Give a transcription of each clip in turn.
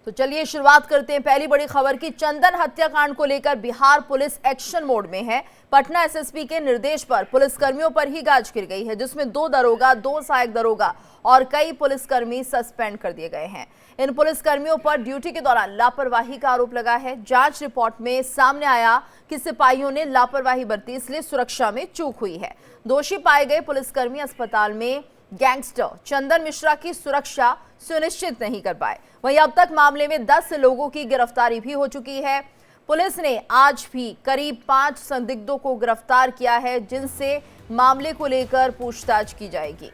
तो चलिए शुरुआत करते हैं पहली बड़ी खबर की। चंदन हत्याकांड को लेकर बिहार पुलिस एक्शन मोड में है। पटना एसएसपी के निर्देश पर पुलिसकर्मियों पर ही गाज गिर गई है, जिसमें 2 दरोगा, 2 सहायक दरोगा और कई पुलिसकर्मी सस्पेंड कर दिए गए हैं। इन पुलिसकर्मियों पर ड्यूटी के दौरान लापरवाही का आरोप लगा है। जांच रिपोर्ट में सामने आया कि सिपाहियों ने लापरवाही बरती, इसलिए सुरक्षा में चूक हुई है। दोषी पाए गए पुलिसकर्मी अस्पताल में गैंगस्टर चंदन मिश्रा की सुरक्षा सुनिश्चित नहीं कर पाए। वहीं अब तक मामले में 10 लोगों की गिरफ्तारी भी हो चुकी है। पुलिस ने आज भी करीब 5 संदिग्धों को गिरफ्तार किया है, जिनसे मामले को लेकर पूछताछ की जाएगी।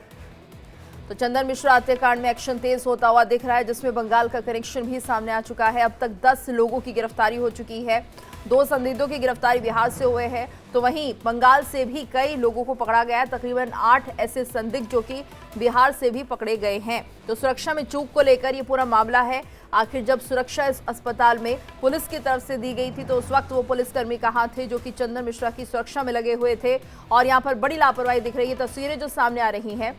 तो चंदन मिश्रा हत्याकांड में एक्शन तेज होता हुआ दिख रहा है, जिसमें बंगाल का कनेक्शन भी सामने आ चुका है। अब तक 10 लोगों की गिरफ्तारी हो चुकी है। 2 संदिग्धों की गिरफ्तारी बिहार से हुए हैं, तो वहीं बंगाल से भी कई लोगों को पकड़ा गया है। तकरीबन 8 ऐसे संदिग्ध जो कि बिहार से भी पकड़े गए हैं। तो सुरक्षा में चूक को लेकर ये पूरा मामला है। आखिर जब सुरक्षा इस अस्पताल में पुलिस की तरफ से दी गई थी, तो उस वक्त वो पुलिसकर्मी कहाँ थे जो कि चंदन मिश्रा की सुरक्षा में लगे हुए थे? और यहाँ पर बड़ी लापरवाही दिख रही है। तस्वीरें जो सामने आ रही हैं,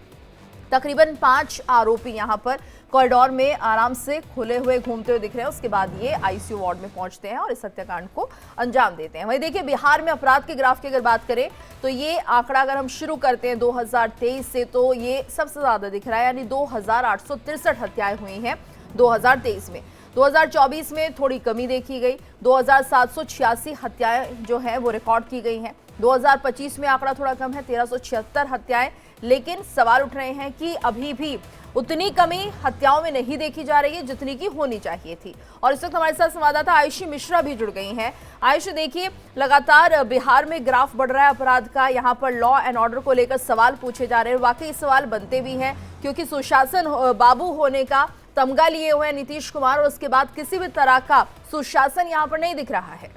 तकरीबन 5 आरोपी यहां पर कॉरिडोर में आराम से खुले हुए घूमते हुए दिख रहे हैं। उसके बाद ये आईसीयू वार्ड में पहुंचते हैं और इस हत्याकांड को अंजाम देते हैं। वहीं देखिए, बिहार में अपराध के ग्राफ की अगर बात करें तो ये आंकड़ा अगर हम शुरू करते हैं 2023 से, तो ये सबसे ज्यादा दिख रहा है, यानी 2863 हत्याएं हुई हैं 2023 में। 2024 में थोड़ी कमी देखी गई, 2786 हत्याएं जो है वो रिकॉर्ड की गई हैं। 2025 में आंकड़ा थोड़ा कम है, 1376 हत्याएं। लेकिन सवाल उठ रहे हैं कि अभी भी उतनी कमी हत्याओं में नहीं देखी जा रही है जितनी की होनी चाहिए थी। और इस वक्त हमारे साथ संवाददाता आयुषी मिश्रा भी जुड़ गई हैं। आयुषी, देखिए, लगातार बिहार में ग्राफ बढ़ रहा है अपराध का। यहाँ पर लॉ एंड ऑर्डर को लेकर सवाल पूछे जा रहे हैं। वाकई सवाल बनते भी हैं, क्योंकि सुशासन बाबू होने का तमगा लिए हुए नीतीश कुमार, और उसके बाद किसी भी तरह का सुशासन यहाँ पर नहीं दिख रहा है।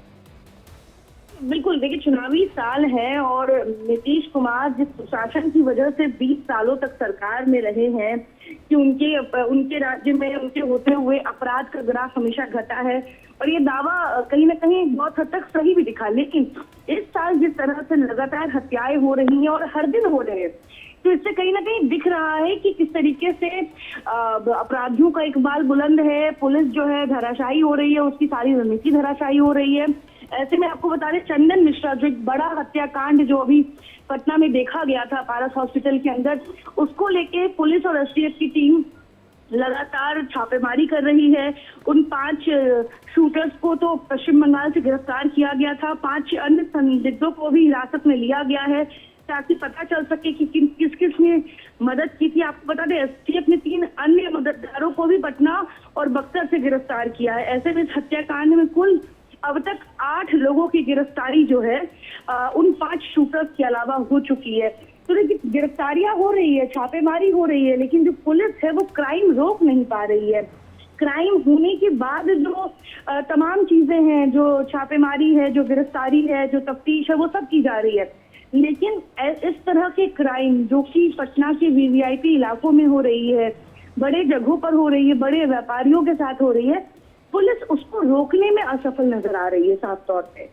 बिल्कुल, देखिए, चुनावी साल है और नीतीश कुमार जिस सुशासन की वजह से 20 सालों तक सरकार में रहे हैं कि उनके राज्य में उनके होते हुए अपराध का ग्राफ हमेशा घटा है, और ये दावा कहीं ना कहीं बहुत हद तक सही भी दिखा। लेकिन इस साल जिस तरह से लगातार हत्याएं हो रही हैं और हर दिन हो रहे हैं, तो इससे कहीं ना कहीं दिख रहा है कि किस तरीके से अपराधियों का इकबाल बुलंद है। पुलिस जो है धराशायी हो रही है, उसकी सारी रणनीति धराशायी हो रही है। ऐसे में आपको बता दें, चंदन मिश्रा जो एक बड़ा हत्याकांड जो अभी पटना में देखा गया था पारस हॉस्पिटल के अंदर, उसको लेके पुलिस और एसटीएफ की टीम लगातार छापेमारी कर रही है। उन 5 शूटर्स को तो पश्चिम बंगाल से गिरफ्तार किया गया था। 5 अन्य संदिग्धों को भी हिरासत में लिया गया है, ताकि पता चल सके कि किस किस ने मदद की थी। आपको बता दें, एसटीएफ ने 3 अन्य मददगारों को भी पटना और बक्सर से गिरफ्तार किया है। ऐसे में इस हत्याकांड में कुल अब तक 8 लोगों की गिरफ्तारी जो है उन 5 शूटर्स के अलावा हो चुकी है। तो देखिए, गिरफ्तारियां हो रही है, छापेमारी हो रही है, लेकिन जो पुलिस है वो क्राइम रोक नहीं पा रही है। क्राइम होने के बाद जो तमाम चीजें हैं, जो छापेमारी है, जो गिरफ्तारी है, जो तफ्तीश है, वो सब की जा रही है। लेकिन इस तरह के क्राइम जो कि पटना के वीवीआईपी इलाकों में हो रही है, बड़े जगहों पर हो रही है, बड़े व्यापारियों के साथ हो रही है, पुलिस उसको रोकने में असफल नजर आ रही है साफ तौर पे।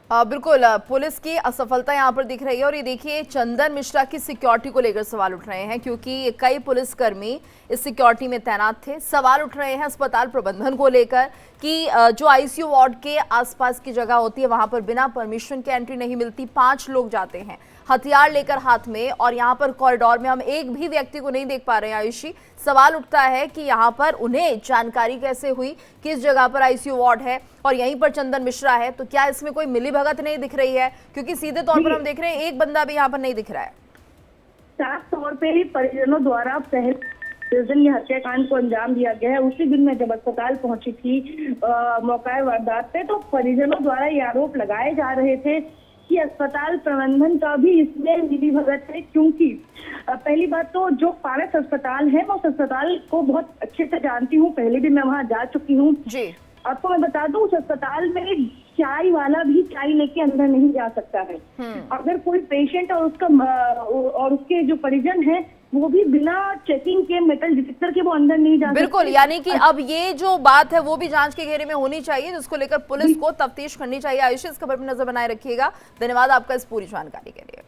बिल्कुल, पुलिस की असफलता यहाँ पर दिख रही है। और ये देखिए, चंदन मिश्रा की सिक्योरिटी को लेकर सवाल उठ रहे हैं, क्योंकि कई पुलिसकर्मी इस सिक्योरिटी में तैनात थे। सवाल उठ रहे हैं अस्पताल प्रबंधन को लेकर कि जो आईसीयू वार्ड के आसपास की जगह होती है, वहां पर बिना परमिशन के एंट्री नहीं मिलती। 5 लोग जाते हैं हथियार लेकर हाथ में, और यहाँ पर कॉरिडोर में हम एक भी व्यक्ति को नहीं देख पा रहे हैं। आयुषी, सवाल उठता है कि यहाँ पर उन्हें जानकारी कैसे हुई किस जगह पर आईसीयू वार्ड है और यहीं पर चंदन मिश्रा है? तो क्या इसमें कोई मिलीभगत नहीं दिख रही है? क्योंकि सीधे तौर पर हम देख रहे हैं एक बंदा भी यहाँ पर नहीं दिख रहा है। साफ तौर पे परिजनों द्वारा पहले जिस दिन ये हत्याकांड को अंजाम दिया गया है, उसी दिन मैं जब अस्पताल पहुंची थी मौका वारदात पे, तो परिजनों द्वारा ये आरोप लगाए जा रहे थे कि अस्पताल प्रबंधन का भी इसमें मिलीभगत है। क्योंकि पहली बात तो जो पारस अस्पताल है, मैं उस अस्पताल को बहुत अच्छे से जानती हूँ, पहले भी मैं वहाँ जा चुकी हूँ जी। आपको मैं बता दूं, उस अस्पताल में चाय वाला भी चाय लेके अंदर नहीं जा सकता है। अगर कोई पेशेंट और उसके जो परिजन हैं, वो भी बिना चेकिंग के मेटल डिटेक्टर के वो अंदर नहीं जा सकते। बिल्कुल, यानी कि अब ये जो बात है वो भी जांच के घेरे में होनी चाहिए, जिसको लेकर पुलिस को तफ्तीश करनी चाहिए। आयुषी, इस खबर पर नजर बनाए रखिएगा। धन्यवाद आपका इस पूरी जानकारी के लिए।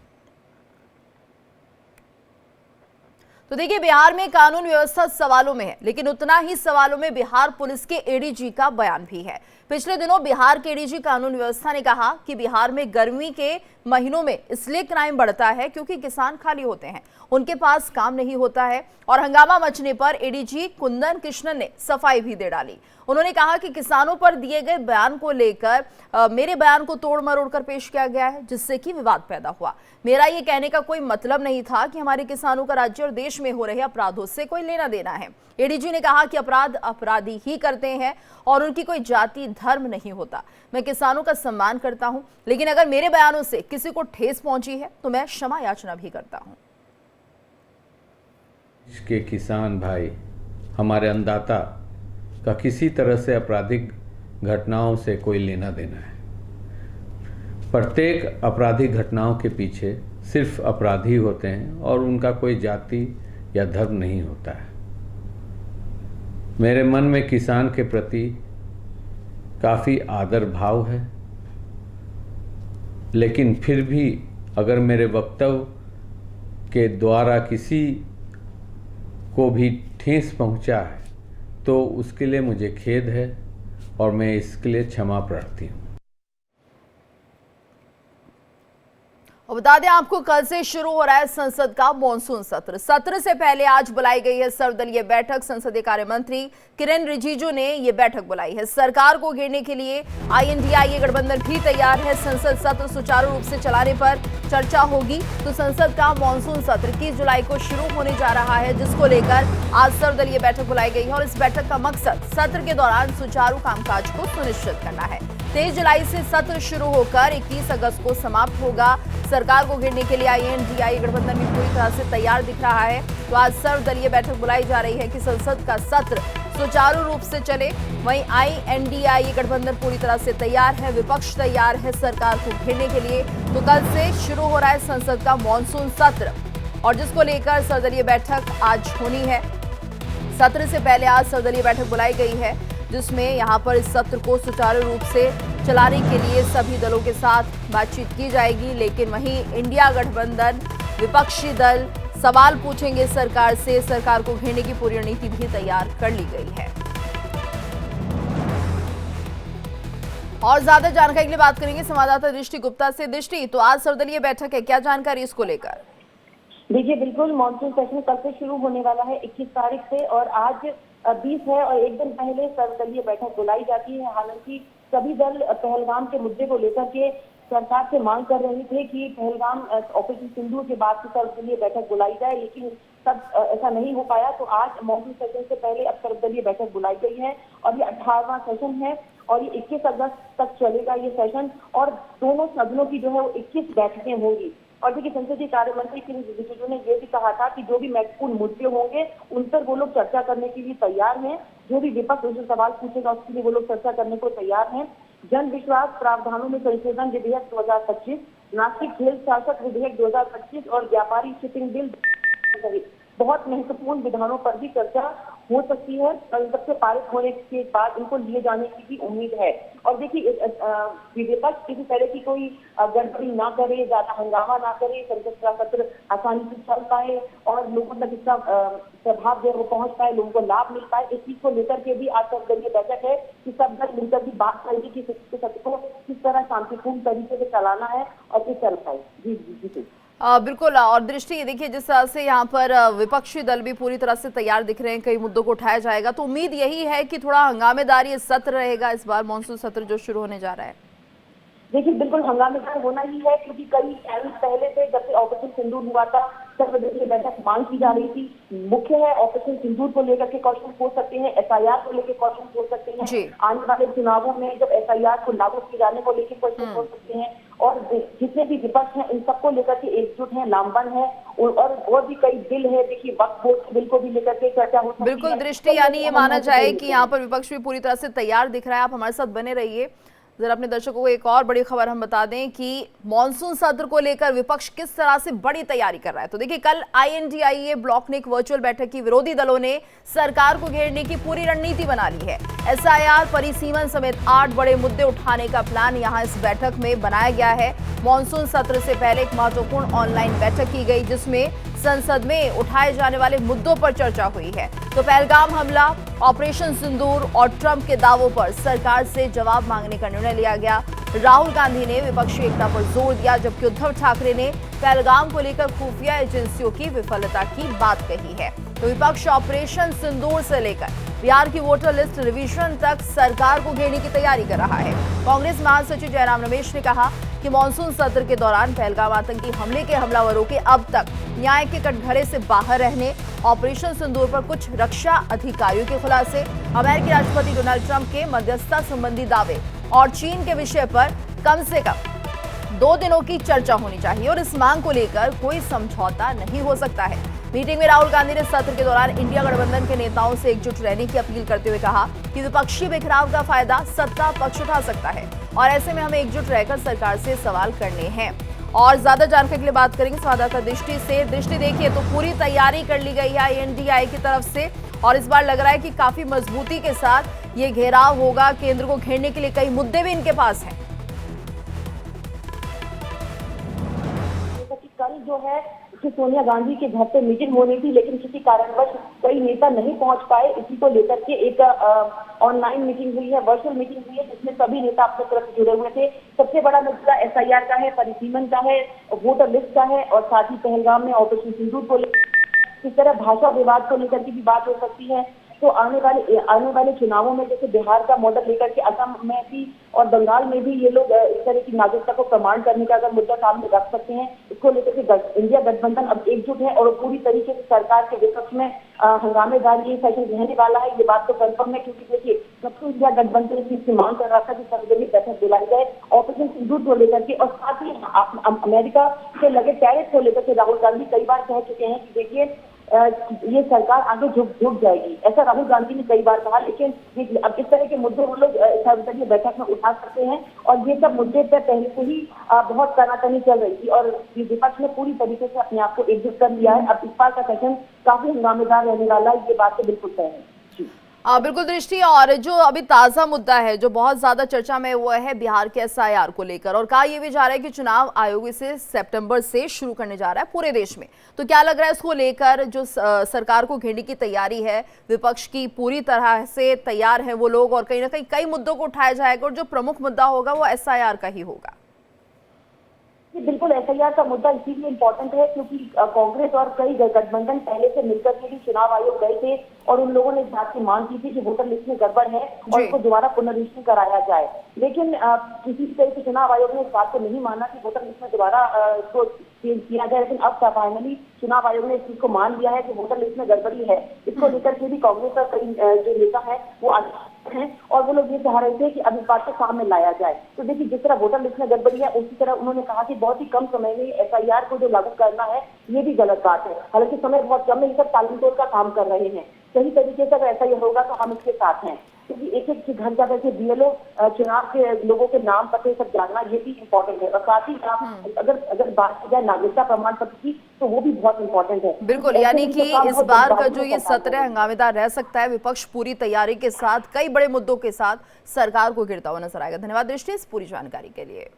तो देखिए, बिहार में कानून व्यवस्था सवालों में है, लेकिन उतना ही सवालों में बिहार पुलिस के एडीजी का बयान भी है। पिछले दिनों बिहार के एडीजी कानून व्यवस्था ने कहा कि बिहार में गर्मी के महीनों में इसलिए क्राइम बढ़ता है क्योंकि किसान खाली होते हैं, उनके पास काम नहीं होता है। और हंगामा मचने पर एडीजी कुंदन कृष्णन ने सफाई भी दे डाली। उन्होंने कहा कि किसानों पर दिए गए बयान को लेकर मेरे बयान को तोड़ मरोड़ कर पेश किया गया है, जिससे कि विवाद पैदा हुआ। मेरा ये कहने का कोई मतलब नहीं था कि हमारे किसानों का राज्य और देश में हो रहे अपराधों से कोई लेना देना है। एडीजी ने कहा कि अपराध अपराधी ही करते हैं और उनकी कोई जाति धर्म नहीं होता। मैं किसानों का सम्मान करता हूं, लेकिन अगर मेरे बयानों से किसी को ठेस पहुंची है तो मैं क्षमा याचना भी करता हूं। के किसान भाई, हमारे अन्नदाता का किसी तरह से आपराधिक घटनाओं से कोई लेना देना है। प्रत्येक आपराधिक घटनाओं के पीछे सिर्फ अपराधी होते हैं और उनका कोई जाति या धर्म नहीं होता है। मेरे मन में किसान के प्रति काफ़ी आदर भाव है, लेकिन फिर भी अगर मेरे वक्तव्य के द्वारा किसी को भी ठेस पहुंचा है तो उसके लिए मुझे खेद है और मैं इसके लिए क्षमा प्रार्थी हूँ। बता दें आपको, कल से शुरू हो रहा है संसद का मॉनसून सत्र। सत्र से पहले आज बुलाई गई है सर्वदलीय बैठक। संसदीय कार्य मंत्री किरेन रिजिजू ने यह बैठक बुलाई है। सरकार को घेरने के लिए INDIA गठबंधन भी तैयार है। संसद सत्र सुचारू रूप से चलाने पर चर्चा होगी। तो संसद का मॉनसून सत्र 21 जुलाई को शुरू होने जा रहा है, जिसको लेकर आज सर्वदलीय बैठक बुलाई गई है। और इस बैठक का मकसद सत्र के दौरान सुचारू कामकाज को सुनिश्चित करना है। 23 जुलाई से सत्र शुरू होकर 21 अगस्त को समाप्त होगा। सरकार को घेरने के लिए INDIA गठबंधन भी पूरी तरह से तैयार दिख रहा है। तो आज सर्वदलीय बैठक बुलाई जा रही है कि संसद का सत्र सुचारू रूप से चले। वहीं INDIA गठबंधन पूरी तरह से तैयार है, विपक्ष तैयार है सरकार को घेरने के लिए। तो कल से शुरू हो रहा है संसद का मॉनसून सत्र, और जिसको लेकर सर्वदलीय बैठक आज होनी है। सत्र से पहले आज सर्वदलीय बैठक बुलाई गई है, जिसमें यहां पर इस सत्र को सुचारू रूप से चलाने के लिए सभी दलों के साथ बातचीत की जाएगी। लेकिन वहीं इंडिया गठबंधन विपक्षी दल सवाल पूछेंगे सरकार से। सरकार को घेरने की पूरी रणनीति भी तैयार कर ली गई है। और ज्यादा जानकारी के लिए बात करेंगे संवाददाता दृष्टि गुप्ता से। दृष्टि, तो आज सर्वदलीय बैठक है, क्या जानकारी इसको लेकर? देखिए, बिल्कुल मॉनसून सेशन कल से शुरू होने वाला है 21 तारीख से, और आज 20 है और एक दिन पहले सर्वदलीय बैठक बुलाई जाती है। हालांकि सभी दल पहलगाम के मुद्दे को लेकर के सरकार से मांग कर रहे थे कि पहलगाम ऑपरेशन सिंदूर के बाद से सर्वदलीय बैठक बुलाई जाए, लेकिन तब ऐसा नहीं हो पाया। तो आज मॉनसून सेशन से पहले अब सर्वदलीय बैठक बुलाई गई है और ये 18वां सेशन है और ये 21 अगस्त तक चलेगा ये सेशन। और दोनों सदनों की जो है वो 21 बैठकें होंगी। और देखिए, संसदीय कार्य मंत्री किरेन रिजिजू ने ये भी कहा था कि जो भी महत्वपूर्ण मुद्दे होंगे उन पर वो लोग चर्चा करने के लिए तैयार हैं। जो भी विपक्ष उनसे सवाल पूछेगा उसके लिए वो लोग चर्चा करने को तैयार हैं। जन विश्वास प्रावधानों में संशोधन विधेयक 2025, नागरिक खेल शासक विधेयक 2025 और व्यापारी शिपिंग बिल सहित बहुत महत्वपूर्ण विधानों पर भी चर्चा हो सकती है। संसद से पारित होने के बाद इनको लिए जाने की भी उम्मीद है। और देखिए, विपक्ष किसी तरह की कोई गड़बड़ी ना करे, ज्यादा हंगामा ना करे, संसद का सत्र आसानी से चल पाए और लोगों तक इसका प्रभाव जो है वो पहुंच पाए, लोगों को लाभ मिल पाए। इस चीज को लेकर के भी आज सर्वदलीय बैठक है कि सब दल मिलकर भी बात करेगी कि सत्र को किस तरह शांतिपूर्ण तरीके से चलाना है और फिर चल पाए। जी जी जी बिल्कुल। और दृष्टि, देखिए जिस तरह से यहाँ पर विपक्षी दल भी पूरी तरह से तैयार दिख रहे हैं, कई मुद्दों को उठाया जाएगा, तो उम्मीद यही है कि थोड़ा हंगामेदार ये सत्र रहेगा इस बार मॉनसून सत्र जो शुरू होने जा रहा है। देखिए, बिल्कुल हंगामेदार होना ही है, क्योंकि कई टाइम पहले से जब से ऑपरेशन सिंदूर हुआ था सर्वदलीय बैठक मांग की जा रही थी। मुख्य है ऑपरेशन सिंदूर को लेकर के क्वेश्चन पूछ सकते हैं, SIR को लेकर क्वेश्चन पूछ सकते हैं, आने वाले चुनावों में जब SIR को लागू किए जाने को लेकर क्वेश्चन पूछ सकते हैं। और जितने भी विपक्ष हैं इन सबको लेकर के एकजुट है, लामबंद है। और भी कई बिल है, देखिए वक्फ बोर्ड के बिल को भी लेकर के चर्चा हो सकती है। बिल्कुल दृष्टि, यानी ये माना जाए कि यहाँ पर विपक्ष भी पूरी तरह से तैयार दिख रहा है। आप हमारे साथ बने रहिए। जरा अपने दर्शकों को एक और बड़ी खबर हम बता दें कि मॉनसून सत्र को लेकर विपक्ष किस तरह से बड़ी तैयारी कर रहा है। तो देखिए, कल INDIA ब्लॉक ने एक वर्चुअल बैठक की। विरोधी दलों ने सरकार को घेरने की पूरी रणनीति बना ली है। SIR, परिसीमन समेत 8 बड़े मुद्दे उठाने का प्लान यहां इस बैठक में बनाया गया है। मॉनसून सत्र से पहले एक महत्वपूर्ण ऑनलाइन बैठक की गई, जिसमें संसद में उठाए जाने वाले मुद्दों पर चर्चा हुई है। तो पहलगाम हमला, ऑपरेशन सिंदूर और ट्रंप के दावों पर सरकार से जवाब मांगने का निर्णय लिया गया। राहुल गांधी ने विपक्षी एकता पर जोर दिया, जबकि उद्धव ठाकरे ने पहलगाम को लेकर खुफिया एजेंसियों की विफलता की बात कही है। तो विपक्ष ऑपरेशन सिंदूर से लेकर बिहार की वोटर लिस्ट रिवीजन तक सरकार को घेरने की तैयारी कर रहा है। कांग्रेस महासचिव जयराम रमेश ने कहा कि मानसून सत्र के दौरान पहलगाम आतंकी हमले के हमलावरों के अब तक न्याय के कटघरे से बाहर रहने, ऑपरेशन सिंदूर पर कुछ रक्षा अधिकारियों के खुलासे, अमेरिकी राष्ट्रपति डोनाल्ड ट्रंप के मध्यस्थता संबंधी दावे और चीन के विषय पर कम से कम 2 दिनों की चर्चा होनी चाहिए और इस मांग को लेकर कोई समझौता नहीं हो सकता है। मीटिंग में राहुल गांधी ने सत्र के दौरान इंडिया गठबंधन के नेताओं से एकजुट रहने की अपील करते हुए कहा कि विपक्षी बिखराव का फायदा सत्ता पक्ष उठा सकता है और ऐसे में हमें एकजुट रहकर सरकार से सवाल करने हैं। और ज्यादा जानकारी के लिए बात करेंगे संवाददाता दृष्टि से। दृष्टि, देखिए तो पूरी तैयारी कर ली गई है INDI की तरफ से और इस बार लग रहा है कि काफी मजबूती के साथ ये घेराव होगा। केंद्र को घेरने के लिए कई मुद्दे भी इनके पास हैं। कल जो है सोनिया गांधी के घर पे मीटिंग होनी थी, लेकिन किसी कारणवश कई नेता नहीं पहुंच पाए। इसी को लेकर के एक ऑनलाइन मीटिंग हुई है, वर्चुअल मीटिंग हुई है, जिसमें सभी नेता अपने तरफ जुड़े हुए थे। सबसे बड़ा मुद्दा SIR का है, परिसीमन का है, वोटर लिस्ट का है और साथ ही पहलगाम में ऑपरेशन सिंदूर को लेकर इस तरह भाषा विवाद को लेकर की भी बात हो सकती है। तो आने वाले चुनावों में जैसे बिहार का मॉडल लेकर के असम में भी और बंगाल में भी ये लोग इस तरह की नागरिकता को प्रमाण करने का अगर मुद्दा सामने रख सकते हैं, इसको लेकर के इंडिया गठबंधन अब एकजुट है और पूरी तरीके से सरकार के विपक्ष में हंगामेदार ये फैशन रहने वाला है। ये बात तो कंफर्म है, क्योंकि देखिए सब तो इंडिया गठबंधन इस चीज की मांग कर रहा था कि सार्वजनिक बैठक बुलाई जाए ऑपरेशन सिंदूर को लेकर के, और साथ ही अमेरिका से लगे टैरिफ को लेकर के राहुल गांधी कई बार कह चुके हैं कि देखिए ये सरकार आगे झुक जाएगी, ऐसा राहुल गांधी ने कई बार कहा। लेकिन अब इस तरह के मुद्दे वो लोग सार्वजनिक बैठक में उठा सकते हैं और ये सब मुद्दे पर पहले से ही बहुत तनातनी चल रही थी और विपक्ष ने पूरी तरीके से अपने आप को एकजुट कर लिया है। अब इस बार का सेशन काफी हंगामेदार रहने वाला है, ये बात तो बिल्कुल तय है। बिल्कुल दृष्टि, और जो अभी ताजा मुद्दा है जो बहुत ज्यादा चर्चा में वो है बिहार के SIR को लेकर, और कहा यह भी जा रहा है कि चुनाव आयोग इसे सितंबर से शुरू करने जा रहा है पूरे देश में। तो क्या लग रहा है इसको लेकर जो सरकार को घेरने की तैयारी है, विपक्ष की पूरी तरह से तैयार है वो लोग और कहीं ना कहीं कई मुद्दों को उठाया जाएगा और जो प्रमुख मुद्दा होगा वो SIR का ही होगा? बिल्कुल SIR का मुद्दा इसीलिए इम्पोर्टेंट है क्योंकि कांग्रेस और कई गठबंधन पहले से मिलकर के भी चुनाव आयोग गए थे और उन लोगों ने इस बात की मांग की थी कि वोटर लिस्ट में गड़बड़ है और उसको दोबारा पुनरीक्षण कराया जाए। लेकिन किसी तरह से चुनाव आयोग ने इस बात को नहीं माना कि वोटर लिस्ट में दोबारा इसको चेंज किया जाए। लेकिन अब फाइनली चुनाव आयोग ने इस चीज को मान लिया है कि वोटर लिस्ट में गड़बड़ी है। इसको लेकर के भी कांग्रेस और कई जो नेता है वो हैं और वो लोग ये चाह रहे थे कि अब इस बात को सामने लाया जाए। तो देखिए जिस तरह वोटर लिस्ट में गड़बड़ी है उसी तरह उन्होंने कहा कि बहुत ही कम समय में SIR को जो लागू करना है ये भी गलत बात है। हालांकि समय बहुत कम है, ये सब तालमेल का काम कर रहे हैं। सही तरीके से अगर ऐसा ही होगा तो हम इसके साथ हैं, क्योंकि एक घर जाकर के BLO चुनाव के लोगों के नाम पते सब जानना ये भी इम्पोर्टेंट है और साथ ही अगर बात की जाए नागरिकता प्रमाण पत्र की तो वो भी बहुत इम्पोर्टेंट है। बिल्कुल, यानी कि इस बार का जो ये सत्र हंगामेदार रह सकता है। विपक्ष पूरी तैयारी के साथ कई बड़े मुद्दों के साथ सरकार को घेरता हुआ नजर आएगा। धन्यवाद दृष्टि इस पूरी जानकारी के लिए।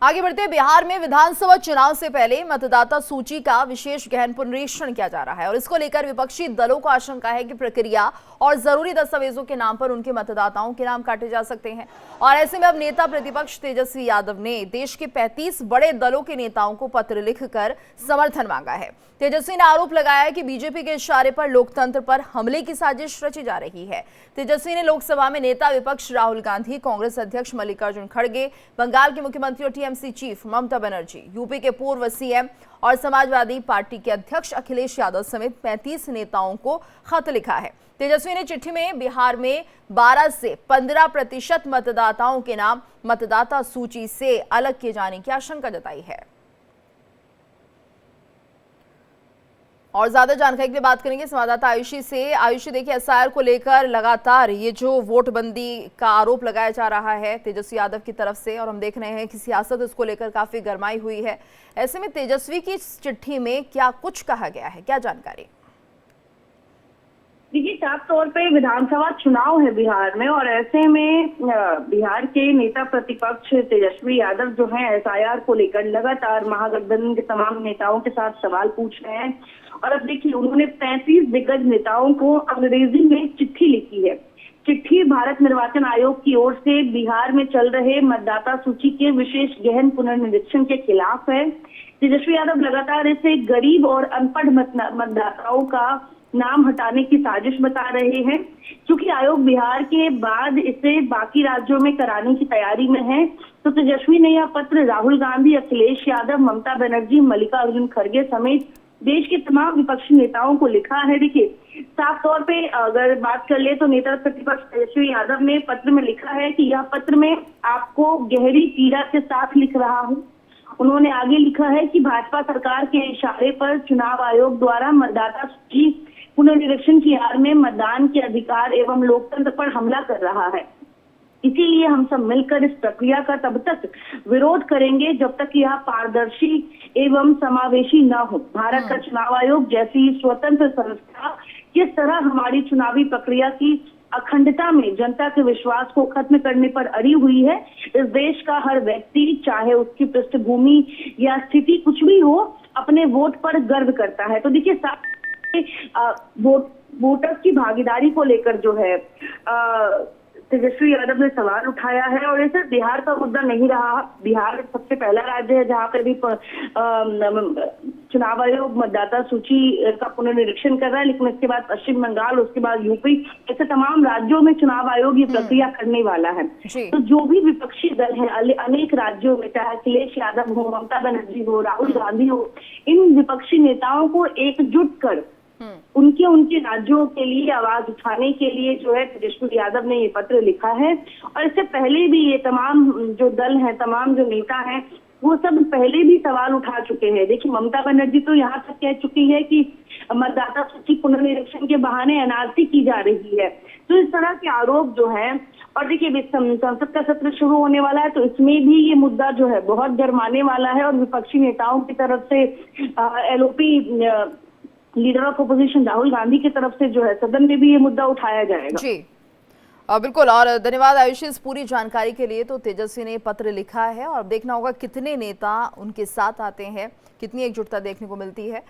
आगे बढ़ते हैं, बिहार में विधानसभा चुनाव से पहले मतदाता सूची का विशेष गहन पुनरीक्षण किया जा रहा है और इसको लेकर विपक्षी दलों को आशंका है कि प्रक्रिया और जरूरी दस्तावेजों के नाम पर उनके मतदाताओं के नाम काटे जा सकते हैं। और ऐसे में अब नेता प्रतिपक्ष तेजस्वी यादव ने देश के 35 बड़े दलों के नेताओं को पत्र लिखकर समर्थन मांगा है। तेजस्वी ने आरोप लगाया है कि बीजेपी के इशारे पर लोकतंत्र पर हमले की साजिश रची जा रही है। तेजस्वी ने लोकसभा में नेता विपक्ष राहुल गांधी, कांग्रेस अध्यक्ष मल्लिकार्जुन खड़गे, बंगाल के मुख्यमंत्री और TMC chief Mamata Banerjee, UP के पूर्व CM और समाजवादी पार्टी के अध्यक्ष अखिलेश यादव समेत 35 नेताओं को खत लिखा है। तेजस्वी ने चिट्ठी में बिहार में 12 से 15% मतदाताओं के नाम मतदाता सूची से अलग किए जाने की आशंका जताई है। और ज्यादा जानकारी के लिए बात करेंगे संवाददाता आयुषी से। आयुषी, देखिए SIR को लेकर लगातार ये जो वोटबंदी का आरोप लगाया जा रहा है तेजस्वी यादव की तरफ से और हम देख रहे हैं कि सियासत इसको लेकर काफी गरमाई हुई है। ऐसे में तेजस्वी की चिट्ठी में क्या कुछ कहा गया है, क्या जानकारी? देखिए, साफ तौर पे विधानसभा चुनाव है बिहार में, और ऐसे में बिहार के नेता प्रतिपक्ष तेजस्वी यादव जो हैं एसआईआर को लेकर लगातार महागठबंधन के तमाम नेताओं के साथ सवाल पूछ रहे हैं। और अब देखिए, उन्होंने 35 दिग्गज नेताओं को अंग्रेजी में एक चिट्ठी लिखी है। चिट्ठी भारत निर्वाचन आयोग की ओर से बिहार में चल रहे मतदाता सूची के विशेष गहन पुनर्निरीक्षण के खिलाफ है। तेजस्वी यादव लगातार इसे गरीब और अनपढ़ मतदाताओं का नाम हटाने की साजिश बता रहे हैं। क्योंकि आयोग बिहार के बाद इसे बाकी राज्यों में कराने की तैयारी में है, तो तेजस्वी ने यह पत्र राहुल गांधी, अखिलेश यादव, ममता बनर्जी, मल्लिकार्जुन खड़गे समेत देश के तमाम विपक्षी नेताओं को लिखा है। देखिए, साफ तौर पे अगर बात कर ले तो नेता प्रतिपक्ष तेजस्वी यादव ने पत्र में लिखा है कि यह पत्र में आपको गहरी पीड़ा के साथ लिख रहा हूँ। उन्होंने आगे लिखा है कि भाजपा सरकार के इशारे पर चुनाव आयोग द्वारा मतदाता सूची पुनर्निरीक्षण की आड़ में मतदान के अधिकार एवं लोकतंत्र पर हमला कर रहा है। इसीलिए हम सब मिलकर इस प्रक्रिया का तब तक विरोध करेंगे जब तक यह पारदर्शी एवं समावेशी न हो। भारत का चुनाव आयोग जैसी स्वतंत्र संस्था किस तरह हमारी चुनावी प्रक्रिया की अखंडता में जनता के विश्वास को खत्म करने पर अड़ी हुई है, इस देश का हर व्यक्ति, चाहे उसकी पृष्ठभूमि या स्थिति कुछ भी हो, अपने वोट पर गर्व करता है। तो देखिए, वोटर्स की भागीदारी को लेकर जो है तेजस्वी यादव ने सवाल उठाया है, और ये सिर्फ बिहार का मुद्दा नहीं रहा। बिहार सबसे पहला राज्य है जहां पे भी चुनाव आयोग मतदाता सूची का पुनर्निरीक्षण कर रहा है, लेकिन इसके बाद पश्चिम बंगाल, उसके बाद यूपी, ऐसे तमाम राज्यों में चुनाव आयोग ये प्रक्रिया करने वाला है। तो जो भी विपक्षी दल है अनेक राज्यों में, चाहे अखिलेश यादव हो, ममता बनर्जी हो, राहुल गांधी हो, इन विपक्षी नेताओं को एकजुट कर उनके राज्यों के लिए आवाज उठाने के लिए जो है तेजस्वी यादव ने ये पत्र लिखा है। और इससे पहले भी ये तमाम जो दल हैं, तमाम जो नेता हैं, वो सब पहले भी सवाल उठा चुके हैं। देखिए, ममता बनर्जी तो यहाँ तक कह चुकी है कि मतदाता सूची पुनर्निरीक्षण के बहाने एनआरसी की जा रही है। तो इस तरह के आरोप जो है, और देखिए संसद का सत्र शुरू होने वाला है, तो इसमें भी ये मुद्दा जो है बहुत गरमाने वाला है, और विपक्षी नेताओं की तरफ से LOP leader of opposition Rahul Gandhi की तरफ से जो है सदन में भी ये मुद्दा उठाया जाएगा। जी बिल्कुल, और धन्यवाद आयुषी इस पूरी जानकारी के लिए। तो तेजस्वी ने पत्र लिखा है और देखना होगा कितने नेता उनके साथ आते हैं, कितनी एकजुटता देखने को मिलती है।